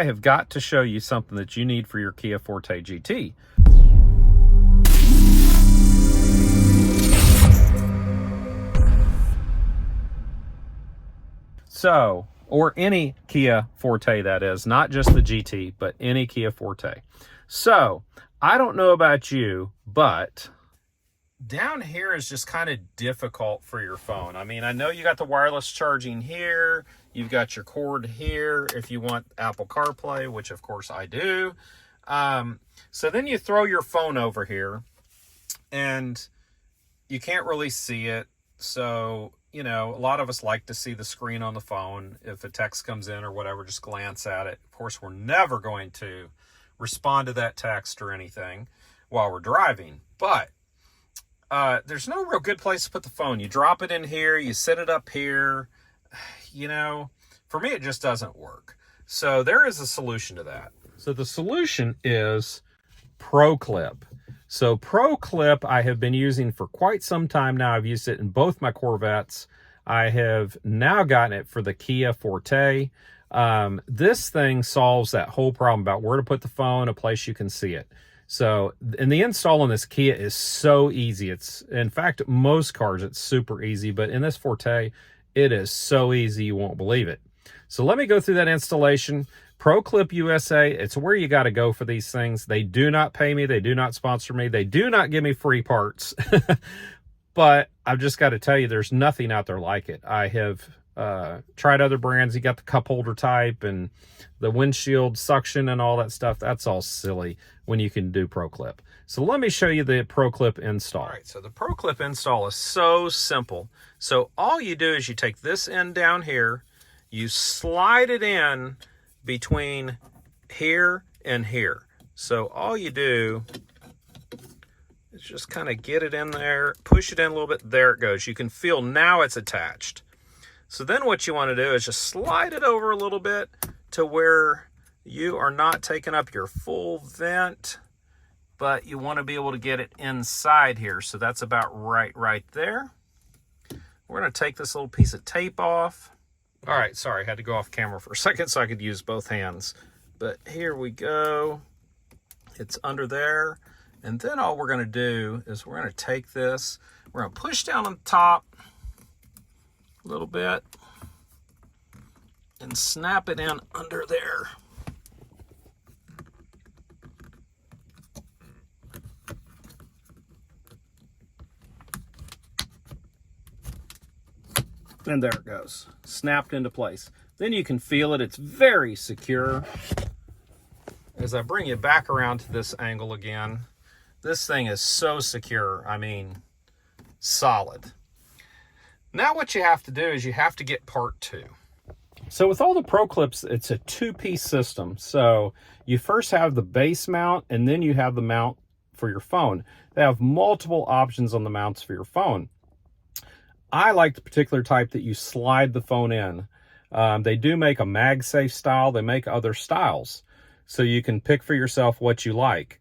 I have got to show you something that you need for your Kia Forte GT. So, or any Kia Forte, that is, not just the GT, but any Kia Forte. So, I don't know about you, but down here is just kind of difficult for your phone. I mean, I know you got the wireless charging here, you've got your cord here if you want Apple CarPlay, which of course I do. So then you throw your phone over here and you can't really see it. So, you know, a lot of us like to see the screen on the phone. If a text comes in or whatever, just glance at it. Of course, we're never going to respond to that text or anything while we're driving, but there's no real good place to put the phone. You drop it in here, you sit it up here. You know, for me, it just doesn't work. So there is a solution to that. So the solution is PROCLIP. So PROCLIP I have been using for quite some time now. I've used it in both my Corvettes. I have now gotten it for the Kia Forte. This thing solves that whole problem about where to put the phone, a place you can see it. So, and the install on this Kia is so easy. It's, in fact, most cars, it's super easy, but in this Forte, it is so easy you won't believe it. So let me go through that installation. PROCLIP USA, it's where you got to go for these things. They do not pay me. They do not sponsor me. They do not give me free parts. But I've just got to tell you, there's nothing out there like it. I have tried other brands. You got the cup holder type and the windshield suction and all that stuff. That's all silly when you can do PROCLIP. So let me show you the PROCLIP install. All right, so the PROCLIP install is so simple. So all you do is you take this end down here, you slide it in between here and here. So all you do is just kind of get it in there, push it in a little bit. There it goes. You can feel now it's attached. So then what you want to do is just slide it over a little bit to where you are not taking up your full vent, but you want to be able to get it inside here. So that's about right there. We're going to take this little piece of tape off. All right, sorry, I had to go off camera for a second so I could use both hands. But here we go. It's under there. And then all we're going to do is we're going to take this, we're going to push down on the top a little bit and snap it in under there. And there it goes, snapped into place. Then you can feel it, it's very secure. As I bring you back around to this angle again, this thing is so secure, I mean, solid. Now what you have to do is you have to get part 2. So with all the PROCLIPs, it's a 2-piece system. So you first have the base mount and then you have the mount for your phone. They have multiple options on the mounts for your phone. I like the particular type that you slide the phone in. They do make a MagSafe style. They make other styles. So you can pick for yourself what you like.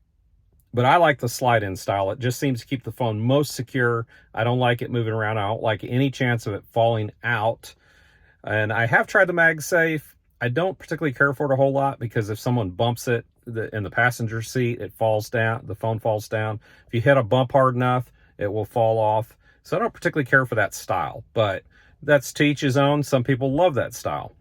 But I like the slide-in style. It just seems to keep the phone most secure. I don't like it moving around. I don't like any chance of it falling out. And I have tried the MagSafe. I don't particularly care for it a whole lot because if someone bumps it in the passenger seat, it falls down. The phone falls down. If you hit a bump hard enough, it will fall off. So I don't particularly care for that style, but that's to each his own. Some people love that style,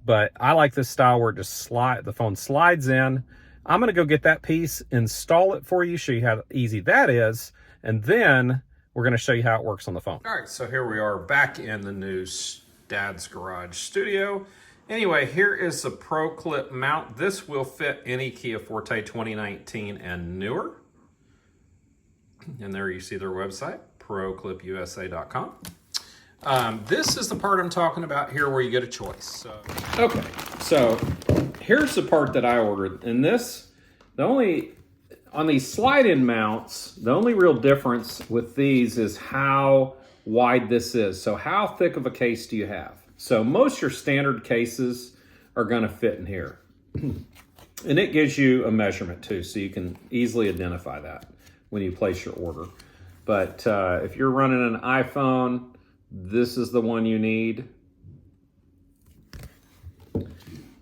but I like this style where it just the phone slides in. I'm going to go get that piece, install it for you, show you how easy that is, and then we're going to show you how it works on the phone. All right, so here we are back in the new Dad's Garage studio. Anyway, here is the PROCLIP mount. This will fit any Kia Forte 2019 and newer. And there you see their website, PROCLIPUSA.com. This is the part I'm talking about here where you get a choice. Okay, so here's the part that I ordered. And this, on these slide-in mounts, the only real difference with these is how wide this is. So how thick of a case do you have? So most of your standard cases are going to fit in here. And it gives you a measurement too, so you can easily identify that when you place your order. But if you're running an iPhone, this is the one you need.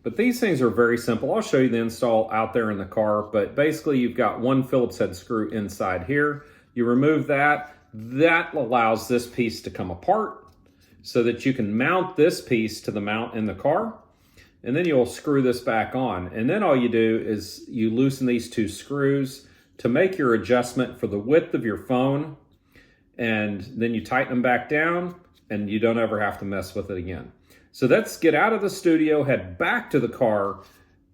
But these things are very simple. I'll show you the install out there in the car, but basically you've got one Phillips head screw inside here. You remove that. That allows this piece to come apart so that you can mount this piece to the mount in the car. And then you'll screw this back on. And then all you do is you loosen these two screws to make your adjustment for the width of your phone. And then you tighten them back down and you don't ever have to mess with it again. So let's get out of the studio, head back to the car,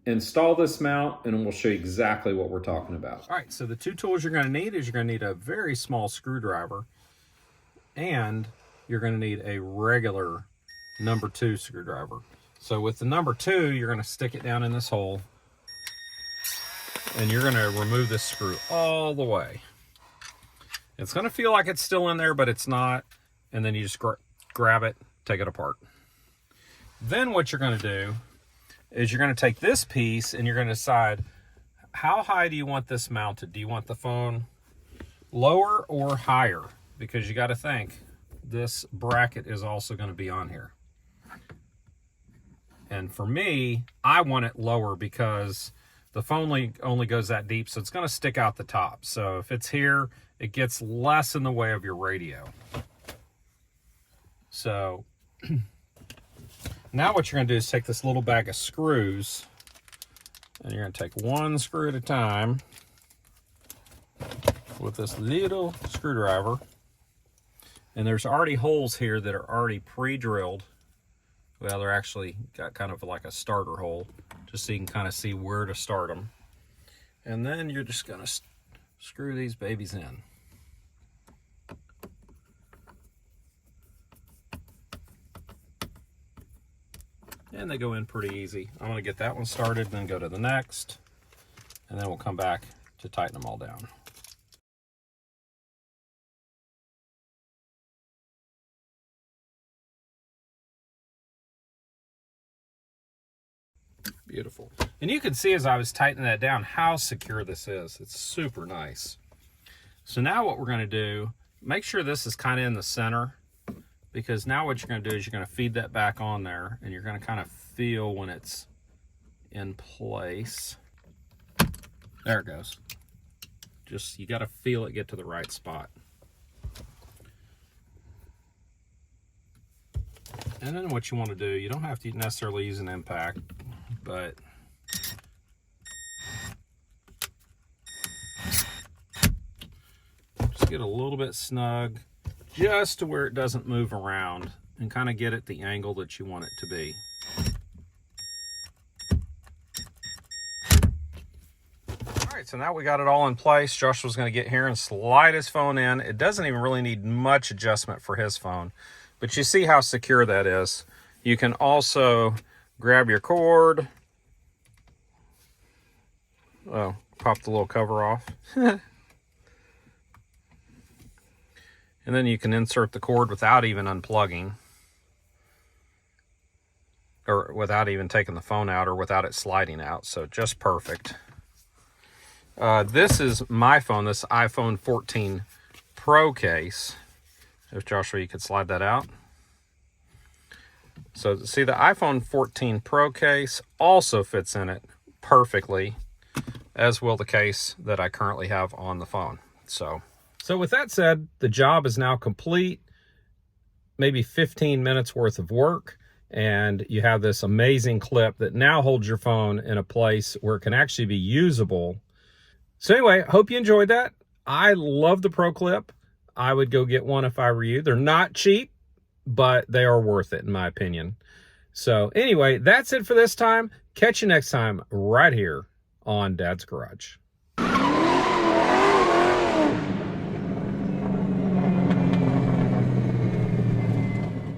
install this mount, and we'll show you exactly what we're talking about. All right, so the two tools you're gonna need is you're gonna need a very small screwdriver, and you're gonna need a regular number 2 screwdriver. So with the number 2, you're gonna stick it down in this hole, and you're gonna remove this screw all the way. It's gonna feel like it's still in there, but it's not, and then you just grab it, take it apart. Then what you're gonna do is you're gonna take this piece and you're gonna decide how high do you want this mounted? Do you want the phone lower or higher? Because you gotta think, this bracket is also gonna be on here. And for me, I want it lower because the phone only goes that deep, so it's gonna stick out the top. So if it's here, it gets less in the way of your radio. So now what you're gonna do is take this little bag of screws, and you're gonna take one screw at a time with this little screwdriver. And there's already holes here that are already pre-drilled. Well, they're actually got kind of like a starter hole, just so you can kind of see where to start them. And then you're just gonna screw these babies in. And they go in pretty easy. I'm gonna get that one started, then go to the next, and then we'll come back to tighten them all down. Beautiful. And you can see as I was tightening that down how secure this is. It's super nice. So now what we're gonna do, make sure this is kind of in the center, because now what you're gonna do is you're gonna feed that back on there, and you're gonna kind of feel when it's in place. There it goes. Just, you gotta feel it get to the right spot. And then what you wanna do, you don't have to necessarily use an impact, but just get a little bit snug, just to where it doesn't move around, and kind of get it the angle that you want it to be. All right, so now we got it all in place. Joshua's going to get here and slide his phone in. It doesn't even really need much adjustment for his phone, but you see how secure that is. You can also grab your cord. Oh, pop the little cover off. And then you can insert the cord without even unplugging, or without even taking the phone out, or without it sliding out. So just perfect. This is my phone, this iPhone 14 Pro case. If Joshua, you could slide that out. So see, the iPhone 14 Pro case also fits in it perfectly, as will the case that I currently have on the phone. So with that said, the job is now complete. Maybe 15 minutes worth of work, and you have this amazing clip that now holds your phone in a place where it can actually be usable. So anyway, hope you enjoyed that. I love the PROCLIP. I would go get one if I were you. They're not cheap, but they are worth it in my opinion. So anyway, that's it for this time. Catch you next time right here on Dad's Garage.